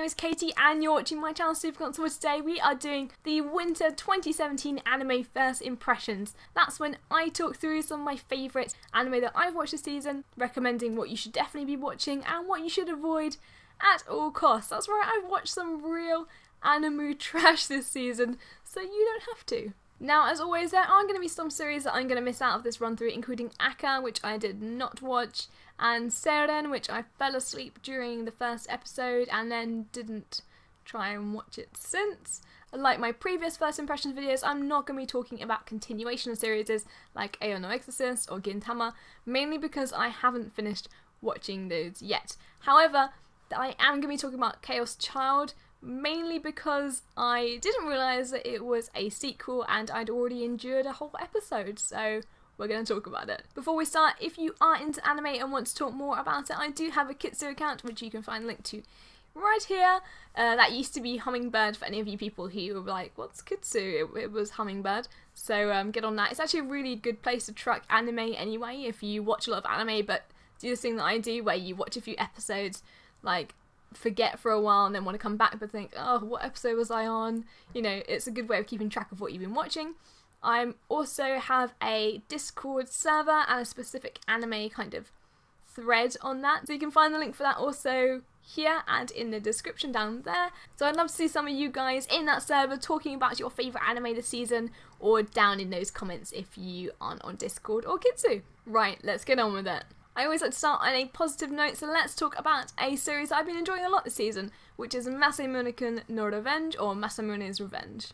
name is Katie and you're watching my channel Superconsole. Today we are doing the Winter 2017 anime first impressions. That's when I talk through some of my favourite anime that I've watched this season, recommending what you should definitely be watching and what you should avoid at all costs. That's right, I've watched some real anime trash this season, so you don't have to. Now, as always, there are going to be some series that I'm going to miss out of this run through, including Aka, which I did not watch, and Seren, which I fell asleep during the first episode and then didn't try and watch it since. Like my previous first impressions videos, I'm not going to be talking about continuation of series like Ao no Exorcist or Gintama, mainly because I haven't finished watching those yet. However, I am going to be talking about Chaos Child, mainly because I didn't realise that it was a sequel and I'd already endured a whole episode, so we're going to talk about it. Before we start, if you are into anime and want to talk more about it, I do have a Kitsu account which you can find linked to right here. That used to be Hummingbird for any of you people who were like, what's Kitsu? It was Hummingbird, so get on that. It's actually a really good place to track anime anyway if you watch a lot of anime but do this thing that I do where you watch a few episodes, like forget for a while and then want to come back but think, oh, what episode was I on? You know, it's a good way of keeping track of what you've been watching. I also have a Discord server and a specific anime kind of thread on that, so you can find the link for that also here and in the description down there. So I'd love to see some of you guys in that server talking about your favourite anime this season, or down in those comments if you aren't on Discord or Kitsu. Right, let's get on with it. I always like to start on a positive note, so let's talk about a series I've been enjoying a lot this season, which is Masamune-kun no Revenge, or Masamune's Revenge.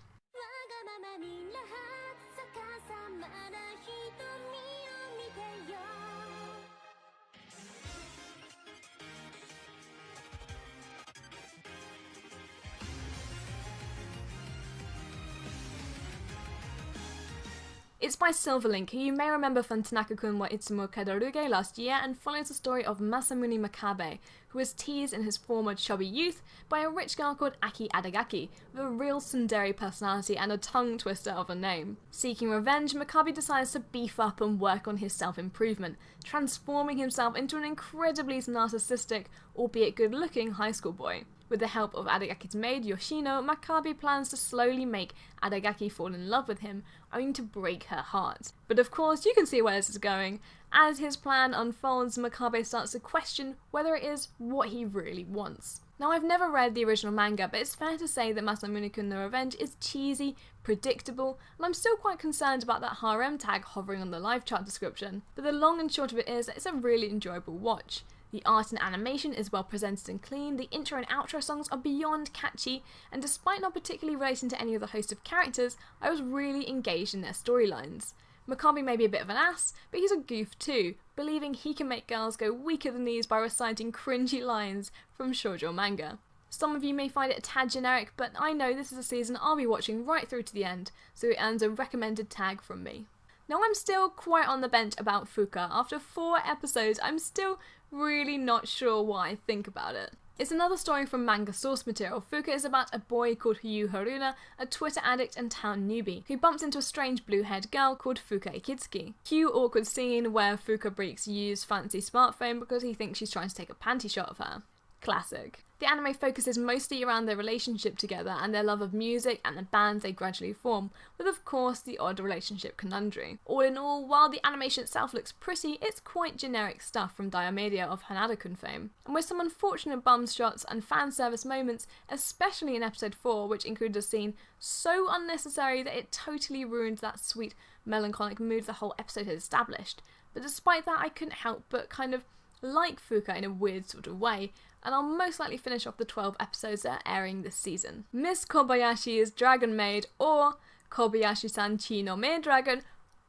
It's by Silverlink, who you may remember from Tanaka-kun wa Itsumo Kadaruge last year, and follows the story of Masamune Makabe, who was teased in his former chubby youth by a rich girl called Aki Adagaki, with a real tsundere personality and a tongue twister of a name. Seeking revenge, Makabe decides to beef up and work on his self-improvement, transforming himself into an incredibly narcissistic, albeit good-looking high school boy. With the help of Adagaki's maid, Yoshino, Makabe plans to slowly make Adagaki fall in love with him, only to break her heart. But of course, you can see where this is going. As his plan unfolds, Makabe starts to question whether it is what he really wants. Now, I've never read the original manga, but it's fair to say that Masamune-kun no Revenge is cheesy, predictable, and I'm still quite concerned about that harem tag hovering on the live chart description. But the long and short of it is that it's a really enjoyable watch. The art and animation is well presented and clean, the intro and outro songs are beyond catchy, and despite not particularly relating to any of the host of characters, I was really engaged in their storylines. Makabe may be a bit of an ass, but he's a goof too, believing he can make girls go weaker than these by reciting cringy lines from shoujo manga. Some of you may find it a tad generic, but I know this is a season I'll be watching right through to the end, so it earns a recommended tag from me. Now, I'm still quite on the bench about Fuuka. After 4 episodes, I'm still really not sure what I think about it. It's another story from manga source material. Fuuka is about a boy called Hyu Haruna, a Twitter addict and town newbie, who bumps into a strange blue-haired girl called Fuuka Ikitsuki. Cue awkward scene where Fuuka breaks Yu's fancy smartphone because he thinks she's trying to take a panty shot of her. Classic. The anime focuses mostly around their relationship together and their love of music and the bands they gradually form, with of course the odd relationship conundrum. All in all, while the animation itself looks pretty, it's quite generic stuff from Diomedea of Hanada-kun fame. And with some unfortunate bum shots and fan service moments, especially in episode 4, which included a scene so unnecessary that it totally ruined that sweet melancholic mood the whole episode had established. But despite that, I couldn't help but kind of like Fuuka in a weird sort of way, and I'll most likely finish off the 12 episodes that are airing this season. Miss Kobayashi's Dragon Maid, or Kobayashi-san Chi no Maid Dragon,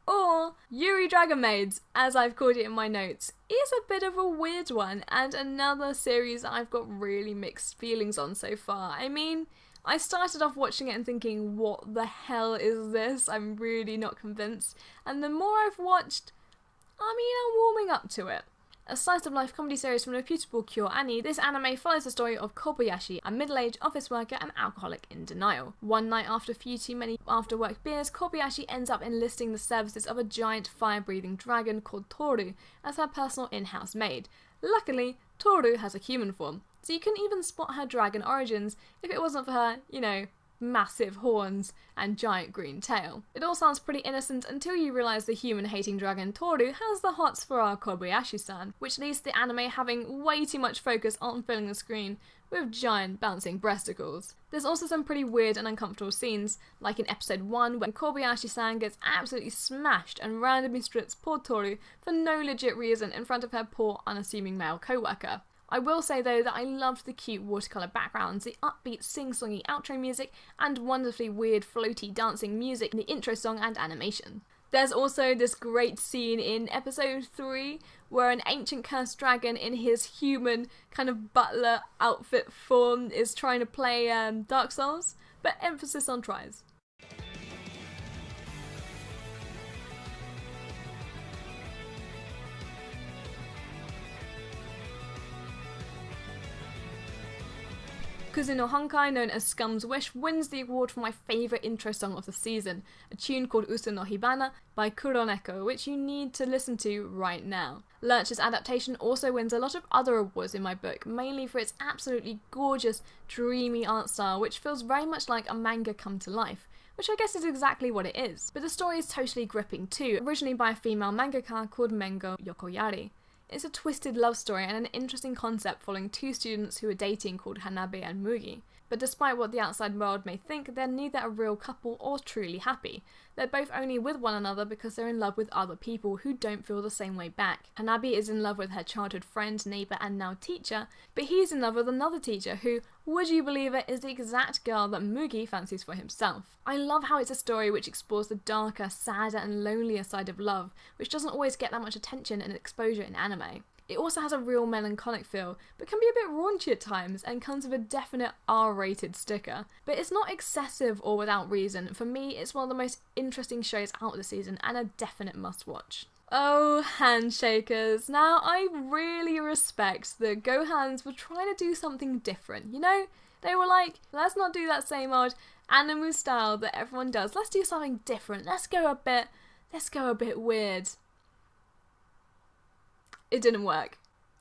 or Yuri Dragon Maids, as I've called it in my notes, is a bit of a weird one, and another series I've got really mixed feelings on so far. I mean, I started off watching it and thinking, what the hell is this? I'm really not convinced, and the more I've watched, I'm warming up to it. A slice-of-life comedy series from reputable KyoAni, this anime follows the story of Kobayashi, a middle-aged office worker and alcoholic in denial. One night after a few too many after-work beers, Kobayashi ends up enlisting the services of a giant fire-breathing dragon called Toru as her personal in-house maid. Luckily, Toru has a human form. so you couldn't even spot her dragon origins if it wasn't for her, massive horns and giant green tail. It all sounds pretty innocent until you realise the human-hating dragon Toru has the hots for our Kobayashi-san, which leads to the anime having way too much focus on filling the screen with giant bouncing breasticles. There's also some pretty weird and uncomfortable scenes, like in episode 1 when Kobayashi-san gets absolutely smashed and randomly strips poor Toru for no legit reason in front of her poor unassuming male co-worker. I will say though that I loved the cute watercolour backgrounds, the upbeat sing-songy outro music, and wonderfully weird floaty dancing music in the intro song and animation. There's also this great scene in episode 3 where an ancient cursed dragon in his human kind of butler outfit form is trying to play Dark Souls, but emphasis on tries. Kuzuno Honkai, known as Scum's Wish, wins the award for my favourite intro song of the season, a tune called Uso no Hibana by Kuroneko, which you need to listen to right now. Lurch's adaptation also wins a lot of other awards in my book, mainly for its absolutely gorgeous, dreamy art style, which feels very much like a manga come to life, which I guess is exactly what it is. But the story is totally gripping too, originally by a female mangaka called Mengo Yokoyari. It's a twisted love story and an interesting concept following two students who are dating called Hanabe and Mugi. But despite what the outside world may think, they're neither a real couple or truly happy. They're both only with one another because they're in love with other people who don't feel the same way back. Hanabe is in love with her childhood friend, neighbour and now teacher, but he's in love with another teacher who, would you believe it, is the exact girl that Mugi fancies for himself. I love how it's a story which explores the darker, sadder and lonelier side of love, which doesn't always get that much attention and exposure in anime. It also has a real melancholic feel, but can be a bit raunchy at times and comes with a definite R-rated sticker. But it's not excessive or without reason. For me, it's one of the most interesting shows out this season and a definite must-watch. Oh, handshakers. Now, I really respect that Gohans were trying to do something different, They were like, let's not do that same old anime style that everyone does. Let's do something different. Let's go a bit weird. It didn't work.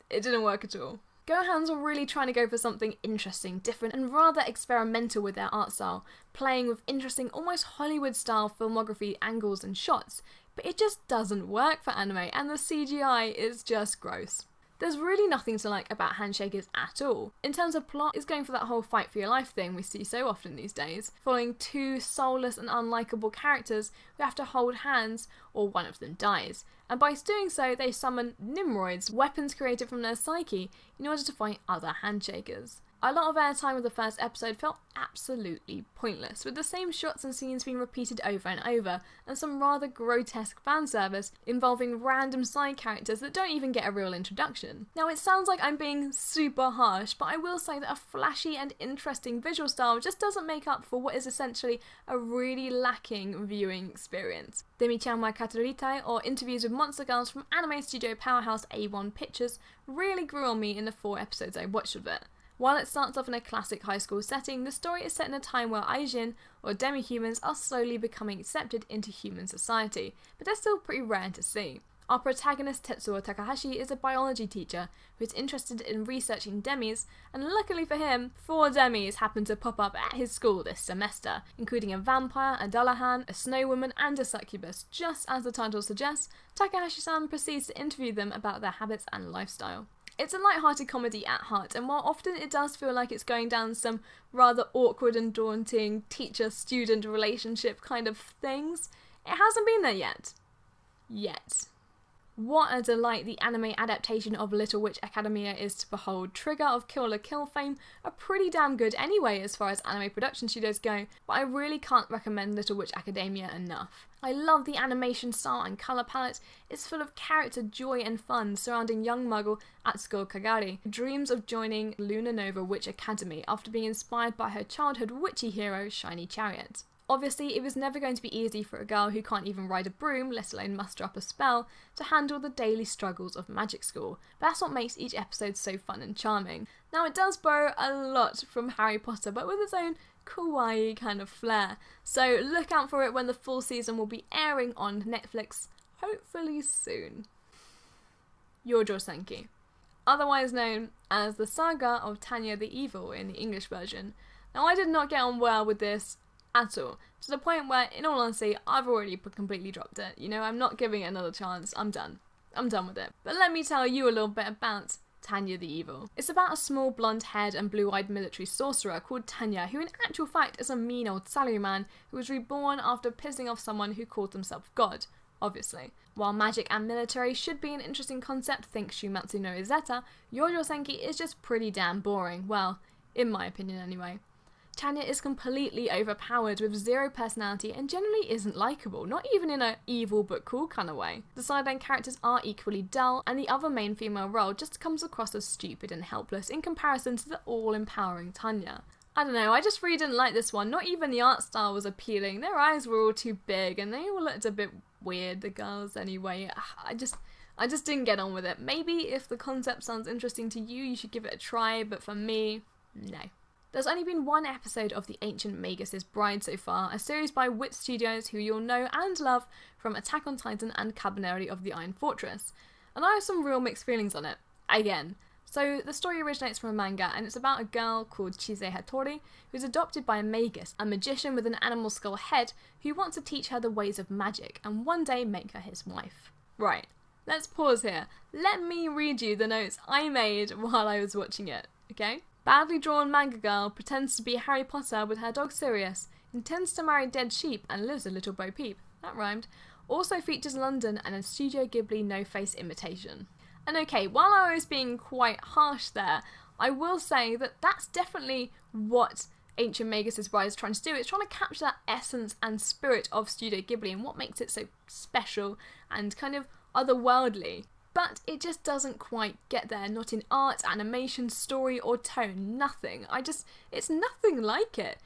It didn't work at all. Gohans were really trying to go for something interesting, different, and rather experimental with their art style, playing with interesting, almost Hollywood-style filmography angles and shots, but it just doesn't work for anime, and the CGI is just gross. There's really nothing to like about Handshakers at all. In terms of plot, it's going for that whole fight for your life thing we see so often these days, following two soulless and unlikable characters who have to hold hands or one of them dies. And by doing so, they summon Nimroids, weapons created from their psyche, in order to fight other Handshakers. A lot of airtime of the first episode felt absolutely pointless, with the same shots and scenes being repeated over and over, and some rather grotesque fan service involving random side characters that don't even get a real introduction. Now, it sounds like I'm being super harsh, but I will say that a flashy and interesting visual style just doesn't make up for what is essentially a really lacking viewing experience. Demi-chan wa Katarita, or interviews with monster girls from anime studio powerhouse A1 Pictures, really grew on me in the 4 episodes I watched of it. While it starts off in a classic high school setting, the story is set in a time where Aijin, or demi-humans, are slowly becoming accepted into human society, but they're still pretty rare to see. Our protagonist Tetsuo Takahashi is a biology teacher who is interested in researching demis, and luckily for him, 4 demis happen to pop up at his school this semester, including a vampire, a Dullahan, a snow woman, and a succubus. Just as the title suggests, Takahashi-san proceeds to interview them about their habits and lifestyle. It's a light-hearted comedy at heart, and while often it does feel like it's going down some rather awkward and daunting teacher-student relationship kind of things, it hasn't been there yet. What a delight the anime adaptation of Little Witch Academia is to behold. Trigger of Kill la Kill fame are pretty damn good anyway as far as anime production studios go, but I really can't recommend Little Witch Academia enough. I love the animation style and colour palette. It's full of character joy and fun surrounding young muggle Atsuko Kagari, who dreams of joining Luna Nova Witch Academy after being inspired by her childhood witchy hero Shiny Chariot. Obviously, it was never going to be easy for a girl who can't even ride a broom, let alone muster up a spell, to handle the daily struggles of magic school, but that's what makes each episode so fun and charming. Now, it does borrow a lot from Harry Potter, but with its own kawaii kind of flair, so look out for it when the full season will be airing on Netflix, hopefully soon. Yojo Senki. otherwise known as the Saga of Tanya the Evil in the English version. Now, I did not get on well with this at all, to the point where, in all honesty, I've already completely dropped it. You know, I'm not giving it another chance. I'm done with it. But let me tell you a little bit about Tanya the Evil. It's about a small blonde-haired and blue-eyed military sorcerer called Tanya, who in actual fact is a mean old salaryman who was reborn after pissing off someone who called themselves God, obviously. While magic and military should be an interesting concept, think Shumatsu no Izetta, Yojo Senki is just pretty damn boring. Well, in my opinion anyway. Tanya is completely overpowered with zero personality and generally isn't likeable, not even in a evil but cool kind of way. The sideline characters are equally dull, and the other main female role just comes across as stupid and helpless in comparison to the all-empowering Tanya. I don't know, I just really didn't like this one. Not even the art style was appealing. Their eyes were all too big and they all looked a bit weird, the girls anyway. I just didn't get on with it. Maybe if the concept sounds interesting to you, you should give it a try, but for me, no. There's only been one episode of The Ancient Magus' Bride so far, a series by Wit Studios who you'll know and love from Attack on Titan and Cabaneri of the Iron Fortress. And I have some real mixed feelings on it. Again. So the story originates from a manga and it's about a girl called Chise Hattori who's adopted by a Magus, a magician with an animal skull head who wants to teach her the ways of magic and one day make her his wife. Right, let's pause here. Let me read you the notes I made while I was watching it, okay? Badly drawn manga girl pretends to be Harry Potter with her dog Sirius, intends to marry dead sheep and lives a little Bo Peep. That rhymed. Also features London and a Studio Ghibli no-face imitation. And okay, while I was being quite harsh there, I will say that that's definitely what Ancient Magus' Bride is trying to do. It's trying to capture that essence and spirit of Studio Ghibli and what makes it so special and kind of otherworldly. But it just doesn't quite get there, not in art, animation, story, or tone, nothing. It's nothing like it.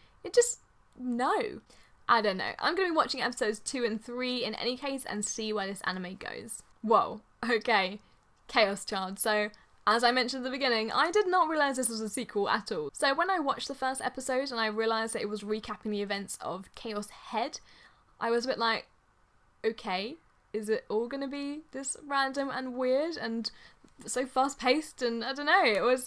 No. I don't know. I'm going to be watching episodes 2 and 3 in any case and see where this anime goes. Whoa, okay. Chaos Child. So, as I mentioned at the beginning, I did not realise this was a sequel at all. So when I watched the first episode and I realised that it was recapping the events of Chaos Head, I was a bit like, okay, is it all going to be this random and weird and so fast-paced? And I don't know,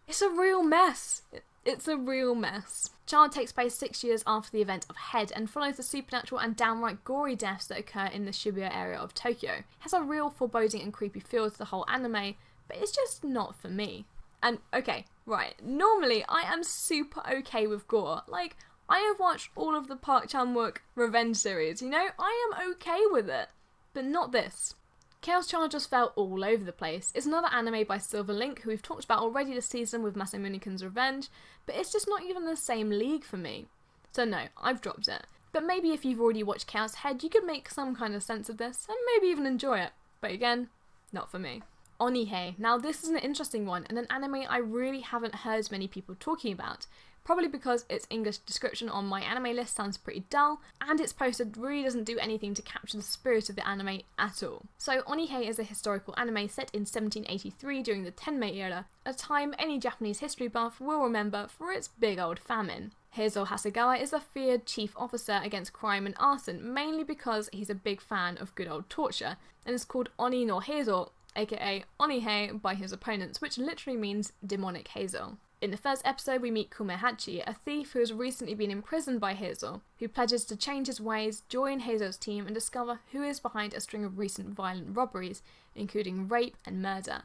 it's a real mess. It's a real mess. Child takes place 6 years after the event of Head and follows the supernatural and downright gory deaths that occur in the Shibuya area of Tokyo. It has a real foreboding and creepy feel to the whole anime, but it's just not for me. And okay, right, normally I am super okay with gore. Like, I have watched all of the Park Chan-wook revenge series, you know? I am okay with it, but not this. Chaos Child just fell all over the place. It's another anime by Silver Link, who we've talked about already this season with Masamune-kun's Revenge, but it's just not even the same league for me. So no, I've dropped it. But maybe if you've already watched Chaos Head, you could make some kind of sense of this, and maybe even enjoy it. But again, not for me. Onihei. Now this is an interesting one, and an anime I really haven't heard many people talking about. Probably because its English description on my anime list sounds pretty dull, and its poster really doesn't do anything to capture the spirit of the anime at all. So Onihei is a historical anime set in 1783 during the Tenmei era, a time any Japanese history buff will remember for its big old famine. Heizo Hasegawa is a feared chief officer against crime and arson, mainly because he's a big fan of good old torture, and is called Oni no Heizo, aka Onihei, by his opponents, which literally means demonic Heizo. In the first episode, we meet Kumehachi, a thief who has recently been imprisoned by Heizo, who pledges to change his ways, join Heizo's team, and discover who is behind a string of recent violent robberies, including rape and murder.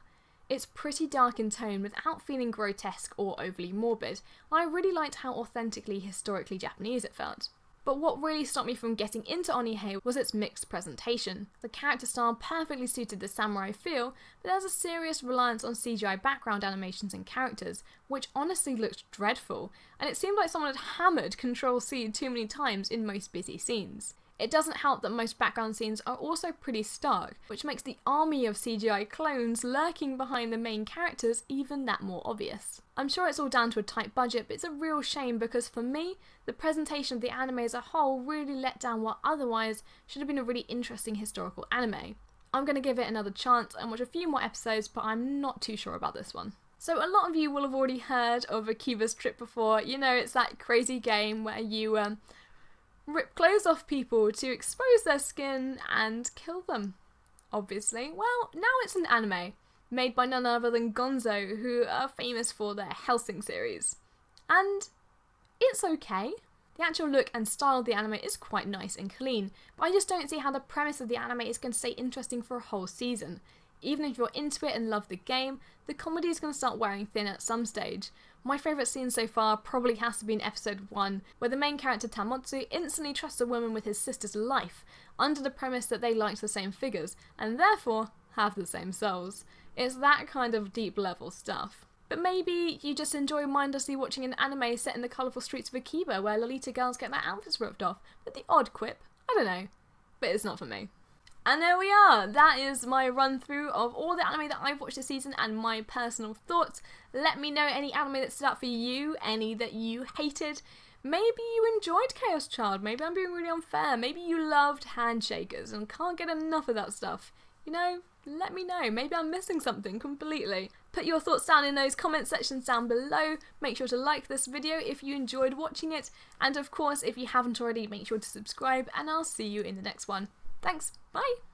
It's pretty dark in tone without feeling grotesque or overly morbid, and I really liked how authentically historically Japanese it felt. But what really stopped me from getting into Onihei was its mixed presentation. The character style perfectly suited the samurai feel, but there's a serious reliance on CGI background animations and characters, which honestly looked dreadful, and it seemed like someone had hammered Ctrl-C too many times in most busy scenes. It doesn't help that most background scenes are also pretty stark, which makes the army of CGI clones lurking behind the main characters even that more obvious. I'm sure it's all down to a tight budget, but it's a real shame because for me, the presentation of the anime as a whole really let down what otherwise should have been a really interesting historical anime. I'm going to give it another chance and watch a few more episodes, but I'm not too sure about this one. So a lot of you will have already heard of Akiba's Trip before. You know, it's that crazy game where you rip clothes off people to expose their skin and kill them, obviously. Well, now it's an anime. made by none other than Gonzo, who are famous for their Hellsing series. And it's okay. The actual look and style of the anime is quite nice and clean, but I just don't see how the premise of the anime is going to stay interesting for a whole season. Even if you're into it and love the game, the comedy is going to start wearing thin at some stage. My favourite scene so far probably has to be in episode 1, where the main character Tamotsu instantly trusts a woman with his sister's life, under the premise that they liked the same figures, and therefore have the same souls. It's that kind of deep level stuff. But maybe you just enjoy mindlessly watching an anime set in the colourful streets of Akiba where Lolita girls get their outfits ripped off with the odd quip. I don't know. But it's not for me. And there we are. That is my run through of all the anime that I've watched this season and my personal thoughts. Let me know any anime that stood out for you, any that you hated. Maybe you enjoyed Chaos Child. Maybe I'm being really unfair. Maybe you loved Handshakers and can't get enough of that stuff. You know, let me know. Maybe I'm missing something completely. Put your thoughts down in those comment sections down below. Make sure to like this video if you enjoyed watching it. And of course, if you haven't already, make sure to subscribe and I'll see you in the next one. Thanks. Bye.